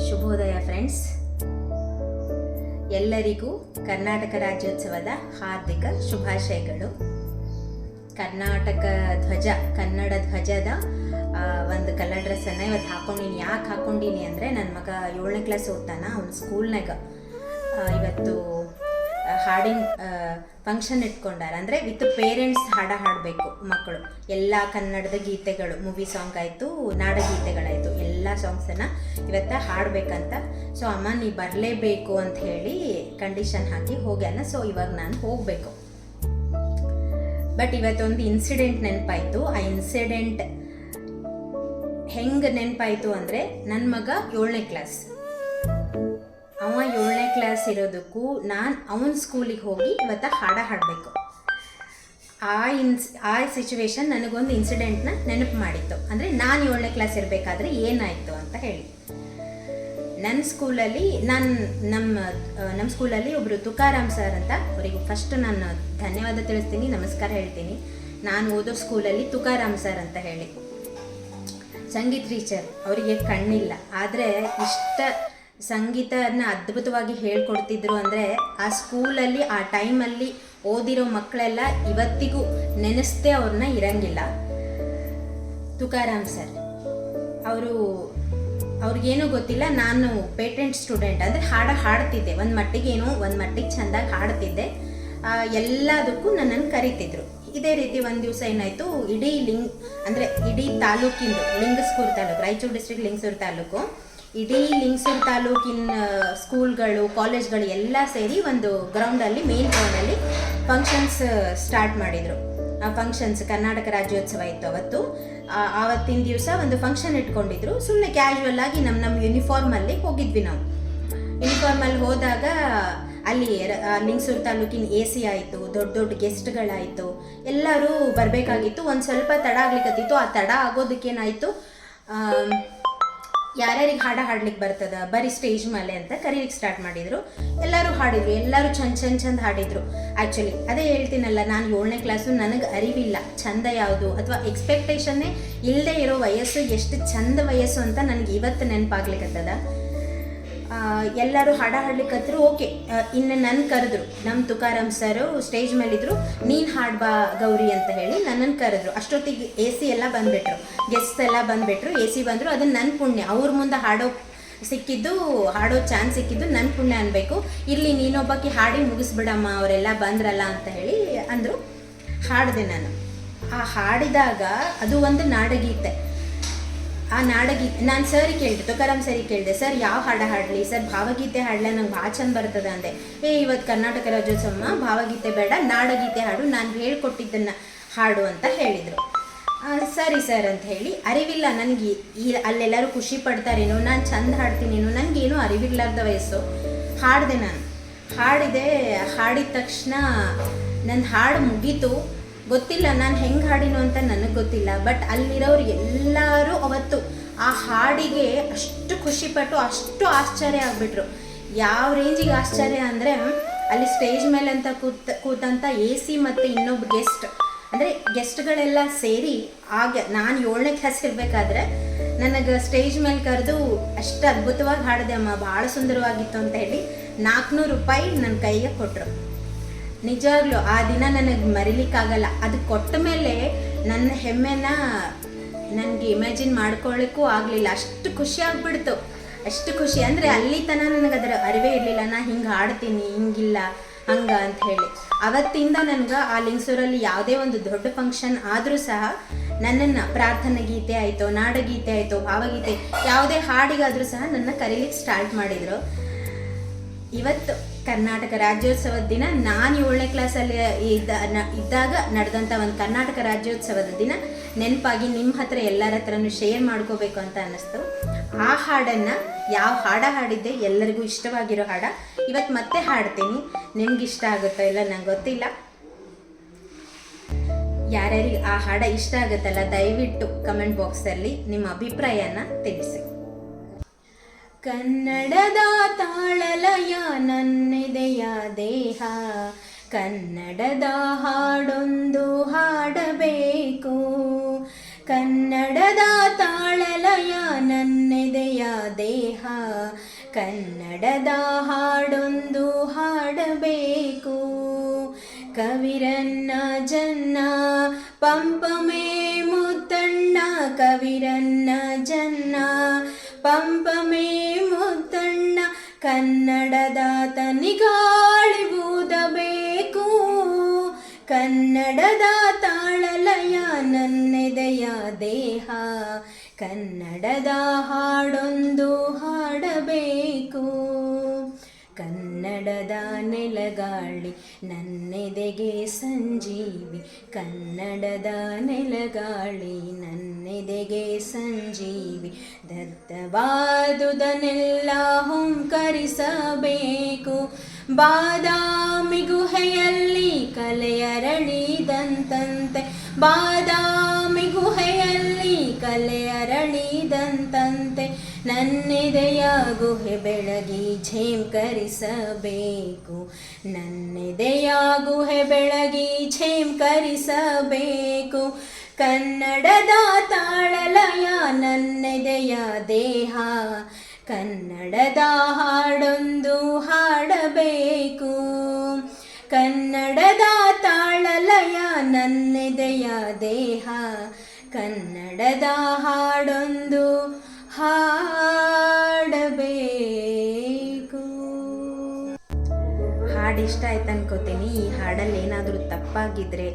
ಶುಭೋದಯ ಫ್ರೆಂಡ್ಸ್, ಎಲ್ಲರಿಗೂ ಕರ್ನಾಟಕ ರಾಜ್ಯೋತ್ಸವದ ಹಾರ್ದಿಕ ಶುಭಾಶಯಗಳು. ಕರ್ನಾಟಕ ಧ್ವಜ, ಕನ್ನಡ ಧ್ವಜದ ಒಂದು ಕಲರ್ ಡ್ರೆಸ್ಸನ್ನು ಇವತ್ತು ಹಾಕ್ಕೊಂಡಿನಿ. ಯಾಕೆ ಹಾಕ್ಕೊಂಡಿನಿ ಅಂದರೆ ನನ್ನ ಮಗ 7ನೇ ಕ್ಲಾಸ್ ಓದ್ತಾನ. ಅವ್ನು ಸ್ಕೂಲ್ನಾಗ ಇವತ್ತು ಹಾಡಿನ ಫಂಕ್ಷನ್ ಇಟ್ಕೊಂಡಾರ. ಅಂದರೆ ವಿತ್ ಪೇರೆಂಟ್ಸ್ ಹಾಡಬೇಕು ಮಕ್ಕಳು. ಎಲ್ಲ ಕನ್ನಡದ ಗೀತೆಗಳು, ಮೂವಿ ಸಾಂಗ್ ಆಯಿತು, ನಾಡಗೀತೆಗಳಾಯಿತು, ಎಲ್ಲ ಸಾಂಗ್ಸನ್ನು ಇವತ್ತು ಹಾಡಬೇಕಂತ. ಸೊ ಅಮ್ಮ ನೀ ಬರಲೇಬೇಕು ಅಂತ ಹೇಳಿ ಕಂಡೀಷನ್ ಹಾಕಿ ಹೋಗ್ಯಾನ. ಸೊ ಇವಾಗ ನಾನು ಹೋಗಬೇಕು. ಬಟ್ ಇವತ್ತೊಂದು ಇನ್ಸಿಡೆಂಟ್ ನೆನಪಾಯಿತು. ಆ ಇನ್ಸಿಡೆಂಟ್ ಹೆಂಗೆ ನೆನಪಾಯಿತು ಅಂದರೆ, ನನ್ನ ಮಗ 7ನೇ ಕ್ಲಾಸ್, ಅವ 7ನೇ ಕ್ಲಾಸ್ ಇರೋದಕ್ಕೂ ನಾನು ಅವನ ಸ್ಕೂಲಿಗೆ ಹೋಗಿ ಇವತ್ತು ಹಾಡಬೇಕು. ಆ ಸಿಚುವೇಶನ್ ನನಗೊಂದು ಇನ್ಸಿಡೆಂಟ್ನ ನೆನಪು ಮಾಡಿತ್ತು. ಅಂದರೆ ನಾನು 7ನೇ ಕ್ಲಾಸ್ ಇರಬೇಕಾದ್ರೆ ಏನಾಯಿತು ಅಂತ ಹೇಳಿ. ನನ್ನ ಸ್ಕೂಲಲ್ಲಿ ನಮ್ಮ ಸ್ಕೂಲಲ್ಲಿ ಒಬ್ಬರು ತುಕಾರಾಮ್ ಸರ್ ಅಂತ, ಅವರಿಗೆ ಫಸ್ಟ್ ನಾನು ಧನ್ಯವಾದ ತಿಳಿಸ್ತೀನಿ, ನಮಸ್ಕಾರ ಹೇಳ್ತೀನಿ. ನಾನು ಓದೋ ಸ್ಕೂಲಲ್ಲಿ ತುಕಾರಾಮ್ ಸರ್ ಅಂತ ಹೇಳಿ ಸಂಗೀತ ಟೀಚರ್. ಅವರಿಗೆ ಕಣ್ಣಿಲ್ಲ, ಆದರೆ ಇಷ್ಟ ಸಂಗೀತನ ಅದ್ಭುತವಾಗಿ ಹೇಳ್ಕೊಡ್ತಿದ್ರು. ಅಂದರೆ ಆ ಸ್ಕೂಲಲ್ಲಿ ಆ ಟೈಮಲ್ಲಿ ಓದಿರೋ ಮಕ್ಕಳೆಲ್ಲ ಇವತ್ತಿಗೂ ನೆನೆಸ್ದೇ ಅವ್ರನ್ನ ಇರಂಗಿಲ್ಲ. ತುಕಾರಾಮ್ ಸರ್ ಅವ್ರಿಗೇನೂ ಗೊತ್ತಿಲ್ಲ, ನಾನು ಪೇಟೆಂಟ್ ಸ್ಟೂಡೆಂಟ್. ಅಂದರೆ ಹಾಡ್ತಿದ್ದೆ, ಒಂದು ಮಟ್ಟಿಗೆ ಚೆಂದಾಗಿ ಹಾಡ್ತಿದ್ದೆ. ಎಲ್ಲದಕ್ಕೂ ನನ್ನನ್ನು ಕರೀತಿದ್ರು. ಇದೇ ರೀತಿ ಒಂದು ದಿವಸ ಏನಾಯಿತು, ಇಡೀ ತಾಲೂಕಿಂದು, ಲಿಂಗಸ್ಕೂರು ತಾಲೂಕು, ರಾಯಚೂರು ಡಿಸ್ಟ್ರಿಕ್ಟ್ ಲಿಂಗಸೂರು ತಾಲೂಕು, ಇಡೀ ಲಿಂಗಸೂರು ತಾಲೂಕಿನ ಸ್ಕೂಲ್ಗಳು, ಕಾಲೇಜ್ಗಳು ಎಲ್ಲ ಸೇರಿ ಒಂದು ಗ್ರೌಂಡಲ್ಲಿ, ಮೇನ್ ಗ್ರೌಂಡಲ್ಲಿ ಫಂಕ್ಷನ್ಸ್ ಸ್ಟಾರ್ಟ್ ಮಾಡಿದರು. ಆ ಫಂಕ್ಷನ್ಸ್ ಕರ್ನಾಟಕ ರಾಜ್ಯೋತ್ಸವ ಇತ್ತು ಅವತ್ತು. ಆವತ್ತಿನ ದಿವಸ ಒಂದು ಫಂಕ್ಷನ್ ಇಟ್ಕೊಂಡಿದ್ರು. ಸುಮ್ಮನೆ ಕ್ಯಾಶುವಲ್ ಆಗಿ ನಮ್ಮ ಯೂನಿಫಾರ್ಮಲ್ಲಿ ಹೋಗಿದ್ವಿ. ನಾವು ಯೂನಿಫಾರ್ಮಲ್ಲಿ ಹೋದಾಗ ಅಲ್ಲಿ ಲಿಂಗಸೂರು ತಾಲೂಕಿನ AC ಆಯಿತು, ದೊಡ್ಡ ಗೆಸ್ಟ್ಗಳಾಯಿತು, ಎಲ್ಲರೂ ಬರಬೇಕಾಗಿತ್ತು. ಒಂದು ಸ್ವಲ್ಪ ತಡ ಆಗ್ಲಿಕ್ಕತ್ತಿತ್ತು. ಆ ತಡ ಆಗೋದಕ್ಕೇನಾಯಿತು, ಯಾರ್ಯಾರಿಗೆ ಹಾಡ್ಲಿಕ್ಕೆ ಬರ್ತದ ಬರೀ ಸ್ಟೇಜ್ ಮೇಲೆ ಅಂತ ಕರೀಲಿಕ್ಕೆ ಸ್ಟಾರ್ಟ್ ಮಾಡಿದರು. ಎಲ್ಲರೂ ಹಾಡಿದರು, ಎಲ್ಲರೂ ಚಂದ ಹಾಡಿದರು. ಆ್ಯಕ್ಚುಲಿ ಅದೇ ಹೇಳ್ತೀನಲ್ಲ, ನಾನು 7ನೇ ಕ್ಲಾಸು, ನನಗೆ ಅರಿವಿಲ್ಲ ಚಂದ ಯಾವುದು ಅಥವಾ ಎಕ್ಸ್ಪೆಕ್ಟೇಷನ್ನೇ ಇಲ್ಲದೆ ಇರೋ ವಯಸ್ಸು ಎಷ್ಟು ಚಂದ ವಯಸ್ಸು ಅಂತ ನನಗೆ ಇವತ್ತು ನೆನಪಾಗ್ಲಿಕ್ಕತ್ತದ. ಎಲ್ಲರೂ ಹಾಡ್ಲಿಕ್ಕತ್ರು. ಓಕೆ, ಇನ್ನು ನನ್ನ ಕರೆದ್ರು, ನಮ್ಮ ತುಕಾರಾಮ್ ಸರು ಸ್ಟೇಜ್ ಮೇಲಿದ್ರು. ನೀನು ಹಾಡ್ಬಾ ಗೌರಿ ಅಂತ ಹೇಳಿ ನನ್ನನ್ನು ಕರೆದ್ರು. ಅಷ್ಟೊತ್ತಿಗೆ AC ಎಲ್ಲ ಬಂದುಬಿಟ್ರು, ಗೆಸ್ಟ್ ಎಲ್ಲ ಬಂದುಬಿಟ್ರು, AC ಬಂದರು. ಅದನ್ನು ನನ್ನ ಪುಣ್ಯ. ಅವ್ರ ಮುಂದೆ ಹಾಡೋ ಚಾನ್ಸ್ ಸಿಕ್ಕಿದ್ದು ನನ್ನ ಪುಣ್ಯ ಅನ್ಬೇಕು. ಇಲ್ಲಿ ನೀನೊಬ್ಬಕ್ಕೆ ಹಾಡಿ ಮುಗಿಸ್ಬಿಡಮ್ಮ, ಅವರೆಲ್ಲ ಬಂದ್ರಲ್ಲ ಅಂತ ಹೇಳಿ ಅಂದರು. ಹಾಡಿದೆ ನಾನು. ಆ ಹಾಡಿದಾಗ ಅದು ಒಂದು ನಾಡಗೀತೆ. ಆ ನಾಡಗೀತೆ ನಾನು ಸರಿಗೆ ಕೇಳಿದೆ, ತುಕಾರಾಮ್ ಸರಿಗೆ ಕೇಳಿದೆ, ಸರ್ ಯಾವ ಹಾಡಲಿ ಸರ್? ಭಾವಗೀತೆ ಹಾಡಲ, ನಂಗೆ ಭಾಳ ಚಂದ ಬರ್ತದೆ ಅಂದೆ. ಇವತ್ತು ಕರ್ನಾಟಕ ರಾಜ್ಯೋತ್ಸವ, ಭಾವಗೀತೆ ಬೇಡ, ನಾಡಗೀತೆ ಹಾಡು, ನಾನು ಹೇಳ್ಕೊಟ್ಟಿದ್ದನ್ನು ಹಾಡು ಅಂತ ಹೇಳಿದರು. ಸರಿ ಸರ್ ಅಂತ ಹೇಳಿ, ಅರಿವಿಲ್ಲ ನನಗೆ, ಅಲ್ಲೆಲ್ಲರೂ ಖುಷಿ ಪಡ್ತಾರೇನೋ, ನಾನು ಚಂದ ಹಾಡ್ತೀನೇನೋ, ನನಗೇನೋ ಅರಿವಿರ್ಲಾರ್ದ ವಯಸ್ಸು. ಹಾಡಿದೆ ನಾನು. ಹಾಡಿದ ತಕ್ಷಣ ನನ್ನ ಹಾಡು ಮುಗೀತು. ಗೊತ್ತಿಲ್ಲ ನಾನು ಹೆಂಗೆ ಹಾಡಿನೋ ಅಂತ ನನಗೆ ಗೊತ್ತಿಲ್ಲ. ಬಟ್ ಅಲ್ಲಿರೋರು ಎಲ್ಲರೂ ಅವತ್ತು ಆ ಹಾಡಿಗೆ ಅಷ್ಟು ಖುಷಿಪಟ್ಟು, ಅಷ್ಟು ಆಶ್ಚರ್ಯ ಆಗಿಬಿಟ್ರು. ಯಾವ ರೇಂಜಿಗೆ ಆಶ್ಚರ್ಯ ಅಂದರೆ, ಅಲ್ಲಿ ಸ್ಟೇಜ್ ಮೇಲೆ ಅಂತ ಕೂತಂಥ AC ಮತ್ತು ಇನ್ನೊಬ್ಬ ಗೆಸ್ಟ್ಗಳೆಲ್ಲ ಸೇರಿ, ಆಗ ನಾನು 7ನೇ ಕ್ಲಾಸ್ ಇರಬೇಕಾದ್ರೆ ನನಗೆ ಸ್ಟೇಜ್ ಮೇಲೆ ಕರೆದು ಅಷ್ಟು ಅದ್ಭುತವಾಗಿ ಹಾಡಿದೆ ಅಮ್ಮ, ಭಾಳ ಸುಂದರವಾಗಿತ್ತು ಅಂತ ಹೇಳಿ 400 ರೂಪಾಯಿ ನನ್ನ ಕೈಗೆ ಕೊಟ್ಟರು. ನಿಜವಾಗ್ಲೂ ಆ ದಿನ ನನಗೆ ಮರಿಲಿಕ್ಕಾಗಲ್ಲ. ಅದು ಕೊಟ್ಟ ಮೇಲೆ ನನ್ನ ಹೆಮ್ಮೆನ ನನಗೆ ಇಮ್ಯಾಜಿನ್ ಮಾಡ್ಕೊಳ್ಳಿಕ್ಕೂ ಆಗಲಿಲ್ಲ. ಅಷ್ಟು ಖುಷಿ ಆಗಿಬಿಡ್ತು. ಅಷ್ಟು ಖುಷಿ ಅಂದರೆ ಅಲ್ಲಿ ತನಕ ನನಗೆ ಅದರ ಅರಿವೇ ಇರಲಿಲ್ಲ, ನಾ ಹಿಂಗೆ ಹಾಡ್ತೀನಿ, ಹಿಂಗಿಲ್ಲ ಹಂಗೆ ಅಂತ ಹೇಳಿ. ಅವತ್ತಿಂದ ನನಗೆ ಆ ಲಿಂಗಸೂರಲ್ಲಿ ಯಾವುದೇ ಒಂದು ದೊಡ್ಡ ಫಂಕ್ಷನ್ ಆದರೂ ಸಹ ನನ್ನನ್ನು ಪ್ರಾರ್ಥನಾ ಗೀತೆ ಆಯಿತು, ನಾಡಗೀತೆ ಆಯಿತು, ಭಾವಗೀತೆ, ಯಾವುದೇ ಹಾಡಿಗಾದರೂ ಸಹ ನನ್ನ ಕರೀಲಿಕ್ಕೆ ಸ್ಟಾರ್ಟ್ ಮಾಡಿದರು. ಇವತ್ತು ಕರ್ನಾಟಕ ರಾಜ್ಯೋತ್ಸವದ ದಿನ, ನಾನು 7ನೇ ಕ್ಲಾಸಲ್ಲಿ ಇದ್ದಾಗ ನಡೆದಂಥ ಒಂದು ಕರ್ನಾಟಕ ರಾಜ್ಯೋತ್ಸವದ ದಿನ ನೆನಪಾಗಿ ನಿಮ್ಮ ಹತ್ರ ಎಲ್ಲರ ಹತ್ರನೂ ಶೇರ್ ಮಾಡ್ಕೋಬೇಕು ಅಂತ ಅನ್ನಿಸ್ತು. ಆ ಹಾಡನ್ನು, ಯಾವ ಹಾಡಿದ್ದೆ ಎಲ್ಲರಿಗೂ ಇಷ್ಟವಾಗಿರೋ ಹಾಡ ಇವತ್ತು ಮತ್ತೆ ಹಾಡ್ತೀನಿ. ನಿಮ್ಗೆ ಇಷ್ಟ ಆಗುತ್ತೋ ಇಲ್ಲ ನಂಗೆ ಗೊತ್ತಿಲ್ಲ. ಯಾರ್ಯಾರಿಗೆ ಆ ಹಾಡ ಇಷ್ಟ ಆಗುತ್ತಲ್ಲ, ದಯವಿಟ್ಟು ಕಮೆಂಟ್ ಬಾಕ್ಸಲ್ಲಿ ನಿಮ್ಮ ಅಭಿಪ್ರಾಯನ ತಿಳಿಸಿ. ಕನ್ನಡದ ತಾಳಲಯ ನನ್ನೆದೆಯ ದೇಹ, ಕನ್ನಡದ ಹಾಡೊಂದು ಹಾಡಬೇಕು. ಕನ್ನಡದ ತಾಳಲಯ ನನ್ನೆದೆಯ ದೇಹ. ಕನ್ನಡದ ಹಾಡೊಂದು ಹಾಡಬೇಕು, ಕವಿರನ್ನ ಜನ್ನ ಪಂಪಮೇ ಮುತ್ತಣ್ಣ, ಕವಿರನ್ನ ಜನ್ನ ಪಂಪಮೇ ಮುತ್ತಣ್ಣ. ಕನ್ನಡದ ತನಿಗಾಳಿ ಊದಬೇಕು, ಕನ್ನಡದ ತಾಳಲಯ ನನ್ನೆದೆಯ ದೇಹ. ಕನ್ನಡದ ಹಾಡೊಂದು ಹಾಡಬೇಕು, ಕನ್ನಡದ ನೆಲಗಾಳಿ ನನ್ನೆದೆಗೆ ಸಂಜೀವಿ, ಕನ್ನಡದ ನೆಲಗಾಳಿ ನನ್ನೆದೆಗೆ ಸಂಜೀವಿ. ದತ್ತವಾದುದನ್ನೆಲ್ಲ ಹುಂಕರಿಸಬೇಕು, ಬಾದಾಮಿ ಗುಹೆಯಲ್ಲಿ ಕಲೆಯರಳಿದಂತೆ, ಬಾದಾಮಿ ಗುಹೆಯಲ್ಲಿ ಕಲೆಯರಳಿದಂತೆ. ನನ್ನೆದೆಯ ಗುಹೆ ಬೆಳಗಿ ಝೇಂಕರಿಸಬೇಕು, ನನ್ನೆದೆಯ ಗುಹೆ ಬೆಳಗಿ ಝೇಂಕರಿಸಬೇಕು. ಕನ್ನಡದ ತಾಳಲಯ ನನ್ನೆದೆಯ ದೇಹ, ಕನ್ನಡದ ಹಾಡೊಂದು ಹಾಡಬೇಕು, ಕನ್ನಡದ ತಾಳಲಯ ನನ್ನೆದೆಯ ದೇಹ. ಕನ್ನಡದ ಹಾಡೊಂದು ಹಾಡಬೇಕು. ಹಾಡು ಇಷ್ಟ ಆಯ್ತು ಅನ್ಕೋತೀನಿ. ಈ ಹಾಡಲ್ಲಿ ಏನಾದರೂ ತಪ್ಪಾಗಿದ್ದರೆ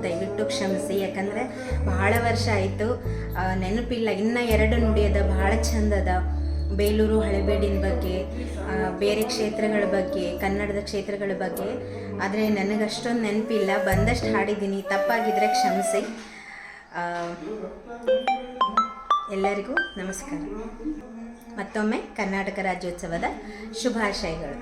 ದಯವಿಟ್ಟು ಕ್ಷಮಿಸಿ, ಯಾಕಂದರೆ ಬಹಳ ವರ್ಷ ಆಯಿತು, ನೆನಪಿಲ್ಲ. ಇನ್ನು 2 ನುಡಿಯದ ಭಾಳ ಚಂದದ. ಬೇಲೂರು ಹಳೆಬೇಡಿನ ಬಗ್ಗೆ, ಬೇರೆ ಕ್ಷೇತ್ರಗಳ ಬಗ್ಗೆ, ಕನ್ನಡದ ಕ್ಷೇತ್ರಗಳ ಬಗ್ಗೆ. ಆದರೆ ನನಗಷ್ಟೊಂದು ನೆನಪಿಲ್ಲ, ಬಂದಷ್ಟು ಹಾಡಿದ್ದೀನಿ. ತಪ್ಪಾಗಿದ್ದರೆ ಕ್ಷಮಿಸಿ. ಎಲ್ಲರಿಗೂ ನಮಸ್ಕಾರ. ಮತ್ತೊಮ್ಮೆ ಕರ್ನಾಟಕ ರಾಜ್ಯೋತ್ಸವದ ಶುಭಾಶಯಗಳು.